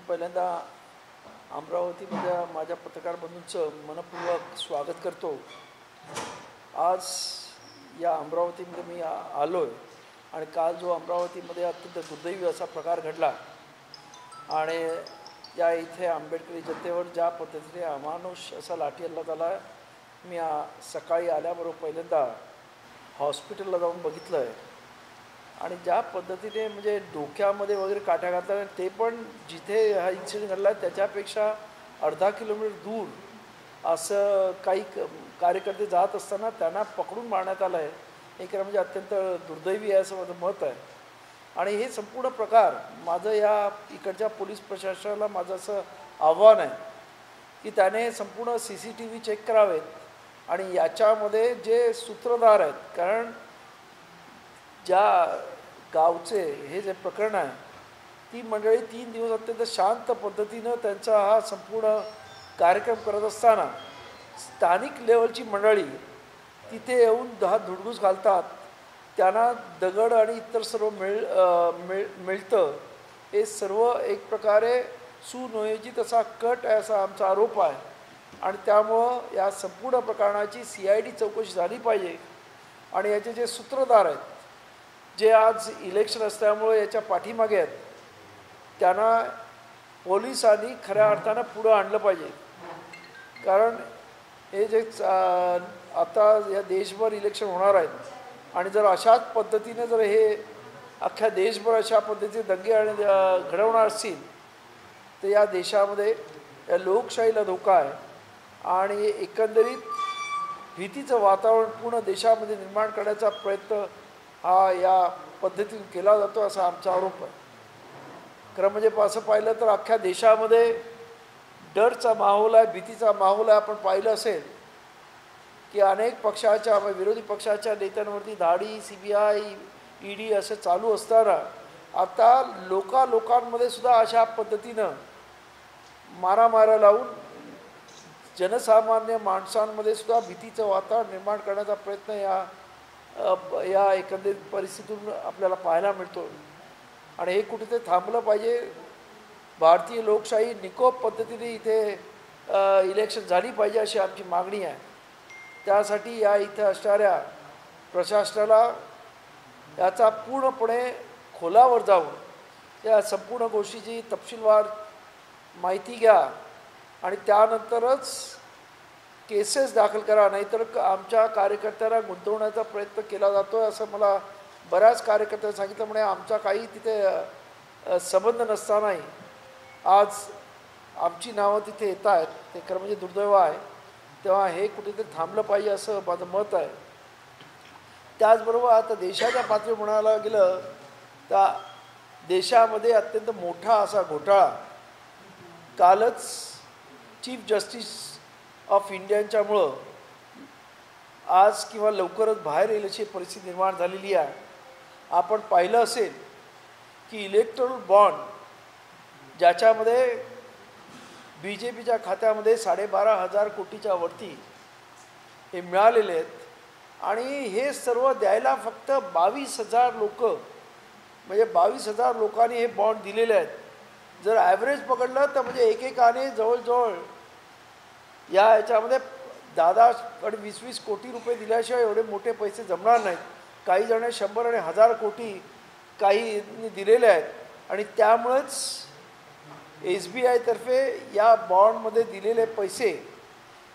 पहिल्यांदा अमरावतीमध्ये माझ्या पत्रकार बंधूंचं मनपूर्वक स्वागत करतो। आज या अमरावतीमध्ये मी आलो आहे आणि काल जो अमरावतीमध्ये अत्यंत दुर्दैवी असा प्रकार घडला आणि या इथे आंबेडकरी जनतेवर ज्या पद्धतीने अमानुष असा लाठी हल्ला झाला, मी सकाळी आल्याबरोबर पहिल्यांदा हॉस्पिटलला जाऊन बघितलं आहे आणि ज्या पद्धतीने म्हणजे डोक्यामध्ये वगैरे काठ्या घातल्या, ते पण जिथे हा इन्सिडेंट घडला त्याच्यापेक्षा अर्धा किलोमीटर दूर असं काही कार्यकर्ते जात असताना त्यांना पकडून मारण्यात आलं आहे। एक म्हणजे अत्यंत दुर्दैवी आहे असं माझं मत आहे। आणि हे संपूर्ण प्रकार माझं या इकडच्या पोलीस प्रशासनाला माझं असं आव्हान आहे की त्याने संपूर्ण CCTV चेक करावेत आणि याच्यामध्ये जे सूत्रधार आहेत, कारण ज्या गावचे हे जे प्रकरण आहे ती मंडळी 3 दिवस अत्यंत शांत पद्धतीनं त्यांचा हा संपूर्ण कार्यक्रम करत असताना स्थानिक लेवलची मंडळी तिथे येऊन धुडगूस घालतात, त्यांना दगड आणि इतर सर्व मिळतं। हे सर्व एक प्रकारे सुनियोजित असा कट आहे असा आमचा आरोप आहे आणि त्यामुळं या संपूर्ण प्रकरणाची CID चौकशी झाली पाहिजे आणि याचे जे सूत्रधार आहेत, जे आज इलेक्शन असल्यामुळे याच्या पाठीमागे आहेत, त्यांना पोलिसांनी खऱ्या अर्थानं पुढं आणलं पाहिजे। कारण हे जे आता या देशभर इलेक्शन होणार आहेत आणि जर अशाच पद्धतीने जर हे अख्ख्या देशभर अशा पद्धतीचे दंगे आणि घडवणार असतील तर या देशामध्ये या लोकशाहीला धोका आहे आणि एकंदरीत भीतीचं वातावरण पूर्ण देशामध्ये निर्माण करण्याचा प्रयत्न हा या पद्धतीने केला जातो असा आमचा आरोप आहे। खरं म्हणजे असं पाहिलं तर अख्ख्या देशामध्ये डरचा माहोल आहे, भीतीचा माहोल आहे। आपण पाहिलं असेल की अनेक पक्षाच्या विरोधी पक्षाच्या नेत्यांवरती धाडी, CBI, ED असं चालू असताना आता लोकांमध्ये सुद्धा अशा पद्धतीनं मारामाऱ्या लावून जनसामान्य माणसांमध्ये सुद्धा भीतीचं वातावरण निर्माण करण्याचा प्रयत्न या एकंदरीत परिस्थितीतून आपल्याला पाहायला मिळतो आणि हे कुठेतरी थांबलं पाहिजे। भारतीय लोकशाही निकोप पद्धतीने इथे इलेक्शन झाली पाहिजे अशी आमची मागणी आहे। त्यासाठी या इथे असणाऱ्या प्रशासनाला याचा पूर्णपणे खोलावर जाऊन या संपूर्ण गोष्टीची तपशीलवार माहिती घ्या आणि त्यानंतरच केसेस दाखल करा, नाहीतर आमच्या कार्यकर्त्यांना गुंतवण्याचा प्रयत्न केला जातो आहे असं मला बऱ्याच कार्यकर्त्यांनी सांगितलं। म्हणजे आमचा काही तिथे संबंध नसतानाही आज आमची नावं तिथे येत आहेत, ते खरं म्हणजे दुर्दैव आहे। तेव्हा हे कुठेतरी थांबलं पाहिजे असं माझं मत आहे। त्याचबरोबर आता देशाच्या पातळीवर म्हणायला गेलं तर देशामध्ये अत्यंत मोठा असा घोटाळा कालच चीफ जस्टिस ऑफ इंडियाच्यामुळं आज किंवा लवकरच बाहेर येईल अशी परिस्थिती निर्माण झालेली आहे। आपण पाहिलं असेल की इलेक्टोरल बॉन्ड ज्याच्यामध्ये BJPच्या खात्यामध्ये 12,500 कोटीच्या वरती हे मिळालेले आहेत आणि हे सर्व द्यायला फक्त 22,000 लोक, म्हणजे 22,000 लोकांनी हे बॉन्ड दिलेले आहेत। जर ॲव्हरेज पकडलं तर म्हणजे एकेकाने जवळजवळ याच्यामध्ये 10 आणि 20 कोटी रुपये दिल्याशिवाय एवढे मोठे पैसे जमणार नाहीत। काही जण 100 आणि 1000 कोटी काही दिलेले आहेत आणि त्यामुळेच SBI तर्फे या बॉन्डमध्ये दिलेले पैसे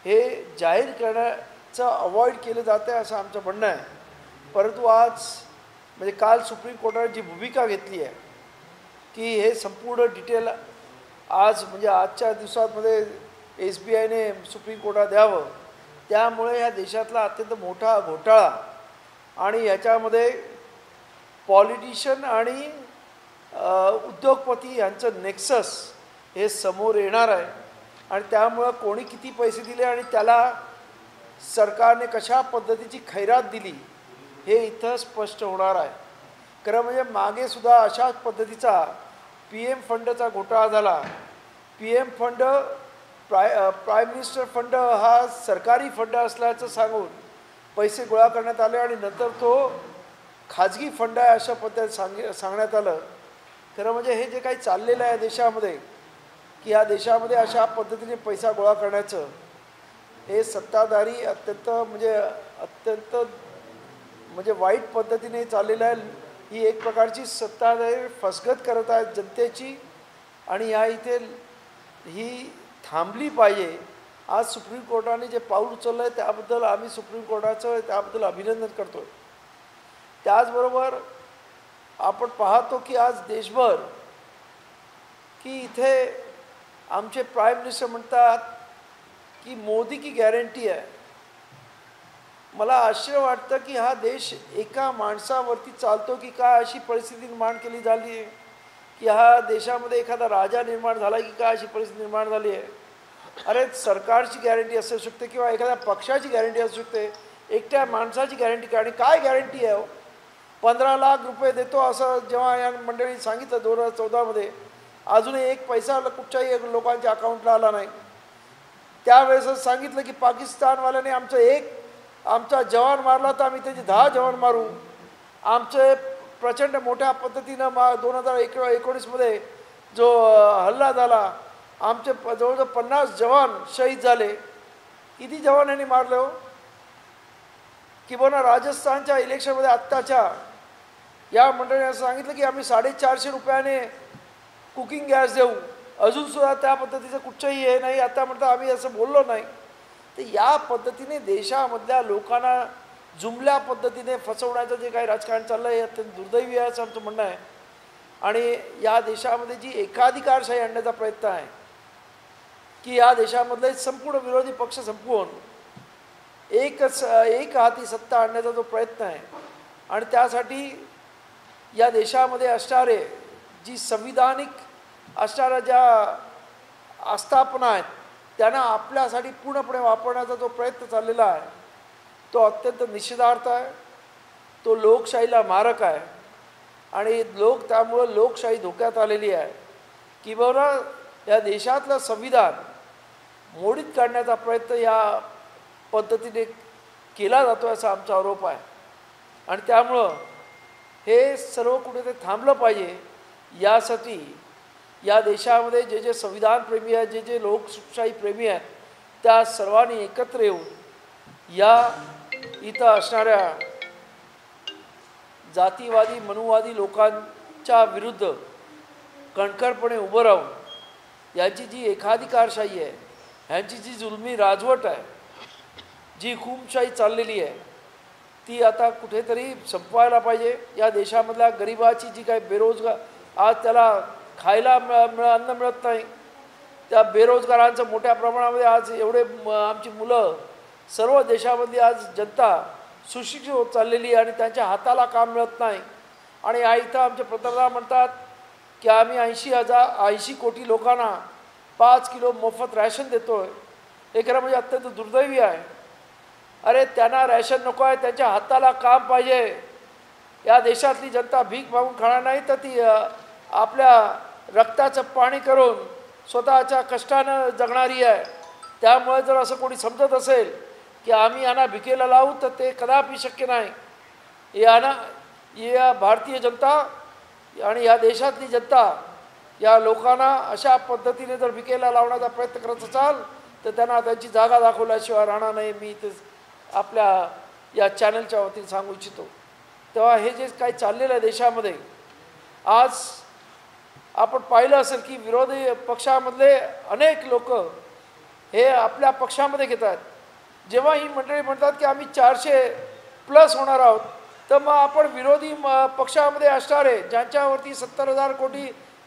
हे जाहीर करण्याचं अवॉइड केलं जातं आहे असं आमचं म्हणणं आहे। परंतु आज म्हणजे काल सुप्रीम कोर्टाने जी भूमिका घेतली आहे की हे संपूर्ण डिटेल आज म्हणजे आजच्या दिवसांमध्ये SBIने सुप्रीम कोर्टात द्यावं, त्यामुळे या देशातला अत्यंत मोठा घोटाळा आणि याच्यामध्ये पॉलिटिशियन आणि उद्योगपती यांचं नेक्सस हे समोर येणार आहे आणि त्यामुळं कोणी किती पैसे दिले आणि त्याला सरकारने कशा पद्धतीची खैरात दिली हे इथं स्पष्ट होणार आहे। खरं म्हणजे मागे सुद्धा अशाच पद्धतीचा PM फंडचा घोटाळा झाला। PM fund prime minister fund हा सरकारी फंड असल्याचं सांगून पैसे गोळा करण्यात आले आणि नंतर तो खाजगी फंड आहे अशा पद्धतीने सांगण्यात आलं। खरं म्हणजे हे जे काही चाललेलं आहे देशामध्ये की या देशामध्ये अशा पद्धतीने पैसा गोळा करण्याचं हे सत्ताधारी अत्यंत वाईट पद्धतीने चाललेलं आहे. ही एक प्रकारची सत्ताधारी फसगत करत आहेत जनतेची आणि ह्या इथे ही थांबली पाहिजे. आज सुप्रीम कोर्टाने जे पाऊल उचललं आहे त्याबद्दल आम्ही सुप्रीम कोर्टाचं त्याबद्दल अभिनंदन करतो आहे. त्याचबरोबर आपण पाहतो की आज देशभर की इथे आमचे प्राईम मिनिस्टर म्हणतात की मोदी की गॅरंटी आहे. मला आश्चर्य वाटतं की हा देश एका माणसावरती चालतो की काय अशी परिस्थिती निर्माण केली झाली आहे की हा देशामध्ये एखादा राजा निर्माण झाला की काय अशी परिस्थिती निर्माण झाली आहे. अरे सरकारची गॅरंटी असू शकते किंवा एखाद्या पक्षाची गॅरंटी असू शकते, एकट्या माणसाची गॅरंटी आणि काय गॅरंटी आहे. 15 लाख रुपये देतो असं जेव्हा या मंडळीने सांगितलं 2014मध्ये, अजूनही एक पैसा कुठच्याही लोकांच्या अकाउंटला आला नाही. त्यावेळेसच सांगितलं की पाकिस्तानवाल्याने आमचा जवान मारला तर आम्ही त्याचे 10 जवान मारू. आमचे प्रचंड मोठ्या पद्धतीनं 2019मध्ये जो हल्ला झाला, आमचे जवळजवळ 50 जवान शहीद झाले. किती जवानांनी मारले हो. किंवा राजस्थानच्या इलेक्शनमध्ये आत्ताच्या या मंडळीने असं सांगितलं की आम्ही 450 रुपयाने कुकिंग गॅस देऊ. अजूनसुद्धा त्या पद्धतीचं कुठचंही हे नाही. आता म्हणतात आम्ही असं बोललो नाही. तर या पद्धतीने देशामधल्या लोकांना जुमल्या पद्धतीने फसवण्याचं जे काही राजकारण चाललं आहे हे अत्यंत दुर्दैवी आहे असं आमचं म्हणणं आहे. आणि या देशामध्ये जी एकाधिकारशाही आणण्याचा प्रयत्न आहे की या देशामधले संपूर्ण विरोधी पक्ष संपवून एक हाती सत्ता आणण्याचा जो प्रयत्न आहे आणि त्यासाठी या देशामध्ये असणारे जी संविधानिक असणाऱ्या ज्या आस्थापना आहेत त्यांना आपल्यासाठी पूर्णपणे वापरण्याचा जो प्रयत्न चाललेला आहे तो अत्यंत निषेधार्थ आहे. तो लोकशाहीला मारक आहे आणि त्यामुळं लोकशाही धोक्यात आलेली आहे. किंवा या देशातलं संविधान मोडीत काढण्याचा प्रयत्न या पद्धतीने केला जातो असा आमचा आरोप आहे. आणि त्यामुळं हे सर्व कुठेतरी थांबलं पाहिजे. यासाठी या देशामध्ये जे संविधानप्रेमी आहेत, जे लोकशाही प्रेमी आहेत, त्या सर्वांनी एकत्र येऊन या इथं असणाऱ्या जातीवादी मनुवादी लोकांच्या विरुद्ध कणखरपणे उभं राहून यांची जी एकाधिकारशाही आहे, ह्यांची जी जुलमी राजवट आहे, जी हुकुमशाही चाललेली आहे ती आता कुठेतरी संपवायला पाहिजे. या देशामधल्या गरिबाची जी काही बेरोजगार आज त्याला खायला अन्न मिळत नाही, त्या बेरोजगारांचं मोठ्या प्रमाणामध्ये आज एवढे आमची मुलं सर्व देशामधली आज जनता सुशिक्षित होत चाललेली आहे आणि त्यांच्या हाताला काम मिळत नाही. आणि या इथं आमचे पंतप्रधान म्हणतात की आम्ही 80 कोटी लोकांना 5 किलो मोफत रॅशन देतो आहे. हे खरं म्हणजे अत्यंत दुर्दैवी आहे. अरे त्यांना रॅशन नको आहे, त्यांच्या हाताला काम पाहिजे. या देशातली जनता भीक मागून खाणार नाही तर ती आपल्या रक्ताचं पाणी करून स्वतःच्या कष्टानं जगणारी आहे. त्यामुळे जर असं कोणी समजत असेल की आम्ही यांना भिकेला लावू तर ते कदापि शक्य नाही. या भारतीय जनता आणि या देशातली जनता या लोकांना अशा पद्धतीने जर भिकेला लावण्याचा प्रयत्न करत असाल तर त्यांना त्यांची जागा दाखवल्याशिवाय राहणार नाही. मी ते आपल्या या चॅनलच्या वतीने सांगू इच्छितो. तेव्हा हे जे काही चाललेलं आहे देशामध्ये, आज आपण पाहिलं असेल की विरोधी पक्षामधले अनेक लोक हे आपल्या पक्षामध्ये घेतात. जेव्हा ही मंडळी म्हणतात की आम्ही 400+ होणार आहोत तर मग आपण विरोधी पक्षामध्ये असणारे ज्यांच्यावरती 70,000 कोटी,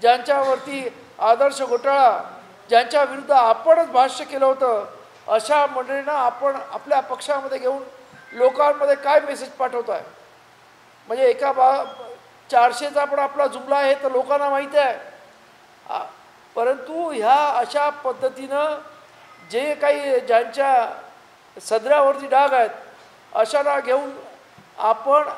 ज्यांच्यावरती आदर्श घोटाळा, ज्यांच्या विरुद्ध आपणच भाष्य केलं होतं, अशा मंडळींना आपण आपल्या पक्षामध्ये घेऊन लोकांमध्ये काय मेसेज पाठवत आहे. म्हणजे 400चा पण आपला जुमला आहे तर लोकांना माहीत आहे. परंतु ह्या अशा पद्धतीनं जे काही ज्यांच्या सदऱ्यावरती डाग आहेत अशाला घेऊन आपण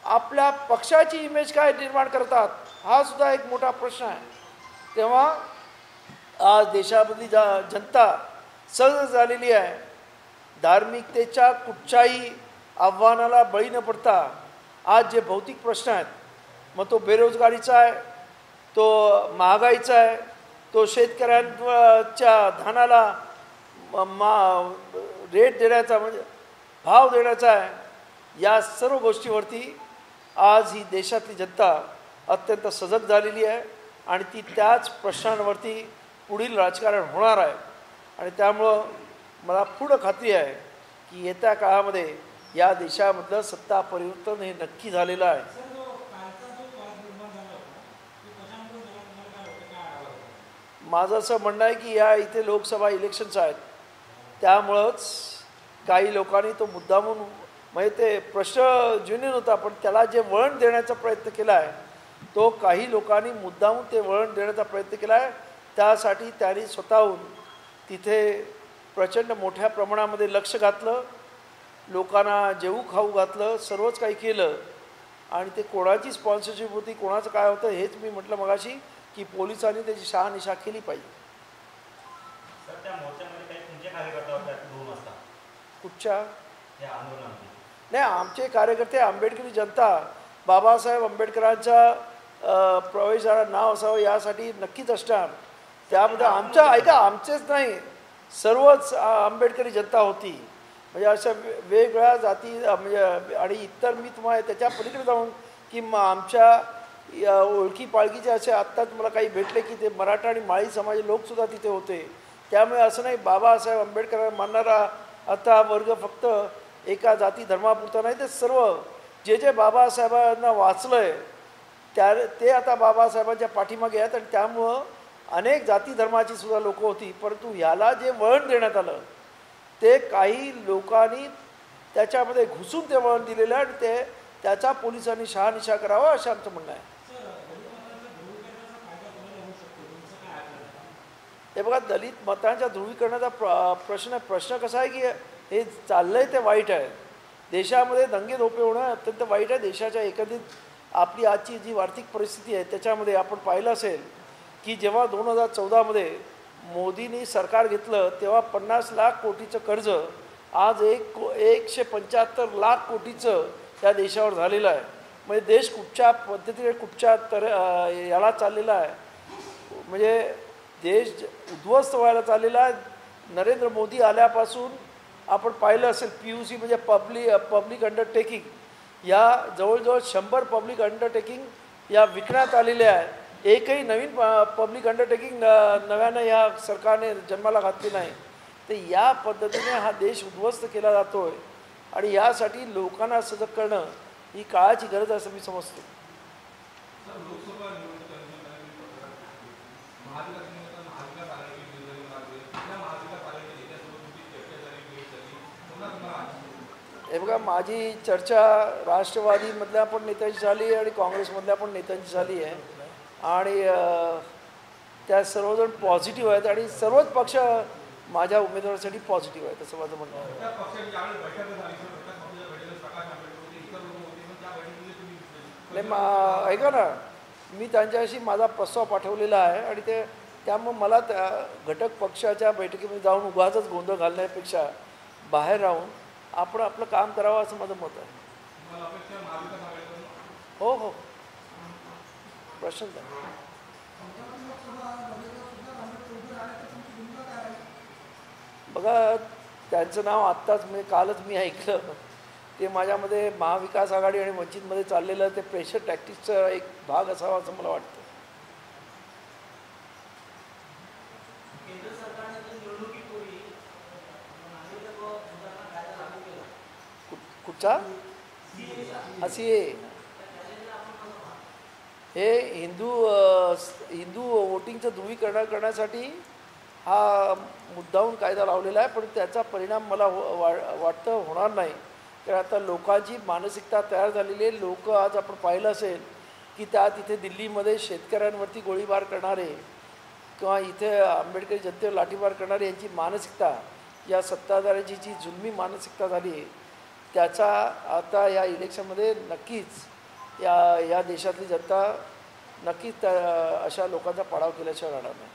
आपल्या पक्षाची इमेज काय निर्माण करतात हा सुद्धा एक मोठा प्रश्न आहे. तेव्हा आज देशामधली जनता सजग झालेली आहे. धार्मिकतेच्या कुठच्याही आव्हानाला बळी न पडता आज जे भौतिक प्रश्न आहेत, मग तो बेरोजगारीचा आहे, तो महागाईचा आहे, तो शेतकऱ्यांच्या धानाला रेट देण्याचा म्हणजे भाव देण्याचा आहे. या सर्व गोष्टीवरती आज ही देशातली जनता अत्यंत सजग झालेली आहे आणि ती त्याच प्रश्नांवरती पुढील राजकारण होणार आहे. आणि त्यामुळं मला पूर्ण खात्री आहे की येत्या काळामध्ये या देशामधलं सत्ता परिवर्तन हे नक्की झालेलं आहे. माझं असं म्हणणं आहे की या इथे लोकसभा इलेक्शन्स आहेत, त्यामुळंच काही लोकांनी तो मुद्दामून म्हणजे ते प्रश्न ज्युनियन होता पण त्याला जे वळण देण्याचा प्रयत्न केला आहे तो काही लोकांनी मुद्दामून ते वळण देण्याचा प्रयत्न केला आहे. त्यासाठी त्यांनी स्वतःहून तिथे प्रचंड मोठ्या प्रमाणामध्ये लक्ष घातलं, लोकांना जेवू खाऊ घातलं, सर्वच काही केलं. आणि ते कोणाची स्पॉन्सरशिप होती, कोणाचं काय होतं हेच मी म्हटलं मगाशी की पोलिसांनी त्याची शहानिशा केली पाहिजे. कुठच्या नाही, आमचे कार्यकर्ते आंबेडकरी जनता बाबासाहेब आंबेडकरांच्या प्रवेशाला नाव असावं यासाठी नक्कीच असणार. त्यामध्ये आमचेच नाही सर्वच आंबेडकरी जनता होती. म्हणजे अशा वेगवेगळ्या जाती म्हणजे आणि इतर मी तुम्हाला त्याच्या पलीकडे जाऊन की आमच्या ओळखी पाळखीचे असे आत्ताच मला काही भेटले की ते मराठा आणि माळी समाजाचे लोकसुद्धा तिथे होते. त्यामुळे असं नाही बाबासाहेब आंबेडकर मानणारा आता वर्ग फक्त एका जाती धर्मापुरता नाही, ते सर्व जे बाबासाहेबांना वाचलं आहे ते आता बाबासाहेबांच्या पाठीमागे आहेत. आणि त्यामुळं अनेक जाती धर्माची सुद्धा लोकं होती, परंतु ह्याला जे वळण देण्यात आलं ते काही लोकांनी त्याच्यामध्ये घुसून ते वळण दिलेलं आहे आणि त्याचा पोलिसांनी शहानिशा करावा असं आमचं म्हणणं आहे. हे बघा, दलित मतांच्या ध्रुवीकरणाचा प्रश्न कसा आहे की हे चाललंय ते वाईट आहे. देशामध्ये दंगे धोपे होणं अत्यंत वाईट आहे. देशाच्या एकंदरीत आपली आजची जी आर्थिक परिस्थिती आहे त्याच्यामध्ये आपण पाहिलं असेल की जेव्हा 2014मध्ये मोदींनी सरकार घेतलं तेव्हा 50 लाख कोटीचं कर्ज आज 175 लाख कोटीचं त्या देशावर झालेलं आहे. म्हणजे देश कुठच्या पद्धतीने याला चाललेला आहे, म्हणजे देश उद्ध्वस्त व्हायला चाललेला आहे. नरेंद्र मोदी आल्यापासून आपण पाहिलं असेल PUC म्हणजे पब्लिक अंडरटेकिंग या जवळजवळ 100 पब्लिक अंडरटेकिंग या विकण्यात आलेले आहे. एकही नवीन पब्लिक अंडरटेकिंग नव्यानं या सरकारने जन्माला घातली नाही. तर या पद्धतीने हा देश उद्ध्वस्त केला जातो आहे आणि यासाठी लोकांना सजग करणं ही काळाची गरज आहे असं मी समजतो. हे बघा, माझी चर्चा राष्ट्रवादीमधल्या पण नेत्यांची झाली आहे आणि काँग्रेसमधल्या पण नेत्यांची झाली आहे आणि त्या सर्वजण पॉझिटिव्ह आहेत आणि सर्वच पक्ष माझ्या उमेदवारासाठी पॉझिटिव्ह आहेत असं माझं म्हणणं आहे. नाही, ऐका ना, मी त्यांच्याशी माझा प्रस्ताव पाठवलेला आहे आणि त्यामुळे मला त्या घटक पक्षाच्या बैठकीमध्ये जाऊन उगाचच गोंधळ घालण्यापेक्षा बाहेर राहून आपण आपलं काम करावं असं माझं मत आहे. हो हो, प्रश्न नाही. बघा, त्यांचं नाव आत्ताच कालच मी ऐकलं. ते माझ्यामध्ये महाविकास आघाडी आणि वंचितमध्ये चाललेलं ते प्रेशर टॅक्टिक्सचा एक भाग असावा असं मला वाटतं. कुठचा अशी हे हिंदू वोटिंगचं ध्रुवीकरण करण्यासाठी हा मुद्दाहून कायदा लावलेला आहे, पण त्याचा परिणाम मला वाटतं होणार नाही. कारण आता लोकांची मानसिकता तयार झालेली आहे. लोक आज आपण पाहिलं असेल की तिथे दिल्लीमध्ये शेतकऱ्यांवरती गोळीबार करणारे किंवा इथे आंबेडकरी जनतेवर लाठीमार करणारे यांची मानसिकता, या सत्ताधाऱ्यांची जी जुलमी मानसिकता झाली आहे त्याचा आता या इलेक्शनमध्ये नक्कीच या देशातली जनता नक्कीच अशा लोकांचा पाडाव केल्याशिवाय राहणार नाही.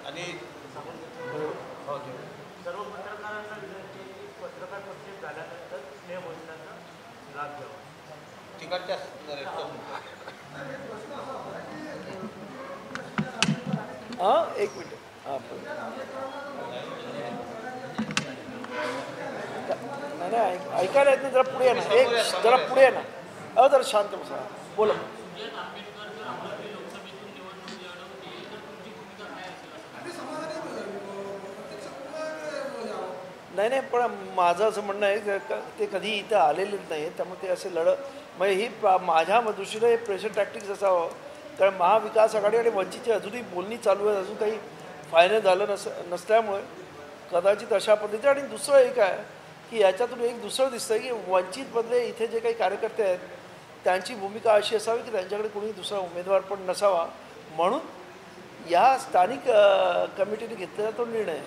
आणि हां एक मिनिट हां नाही ऐकायला येत नाही जरा पुढे या ना एक जरा पुढे या ना जरा शांत बसा बोला. नाही पण माझं असं म्हणणं आहे ते कधी इथं आलेलेच नाही त्यामुळे ते असे म्हणजे ही माझ्या दृष्टीनं हे प्रेशर टॅक्टिक्स असावं. कारण महाविकास आघाडी आणि वंचितची अजूनही बोलणी चालू आहे अजून काही फायनल झालं नसल्यामुळे कदाचित अशा पद्धतीने. आणि दुसरं एक आहे की याच्यातून एक दुसरं दिसतं की वंचितमधले इथे जे काही कार्यकर्ते आहेत त्यांची भूमिका अशी असावी की त्यांच्याकडे कोणी दुसरा उमेदवार पण नसावा म्हणून या स्थानिक कमिटीने घेतलेला तो निर्णय.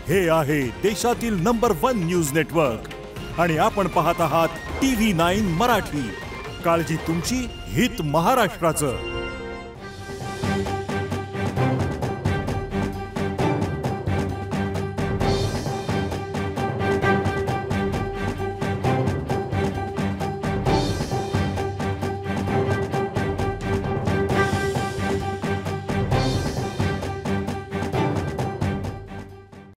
हे आहे देशातील नंबर 1 न्यूज नेटवर्क आणि आपण पाहत आहात TV9 मराठी. काळजी तुमची, हित महाराष्ट्राचं.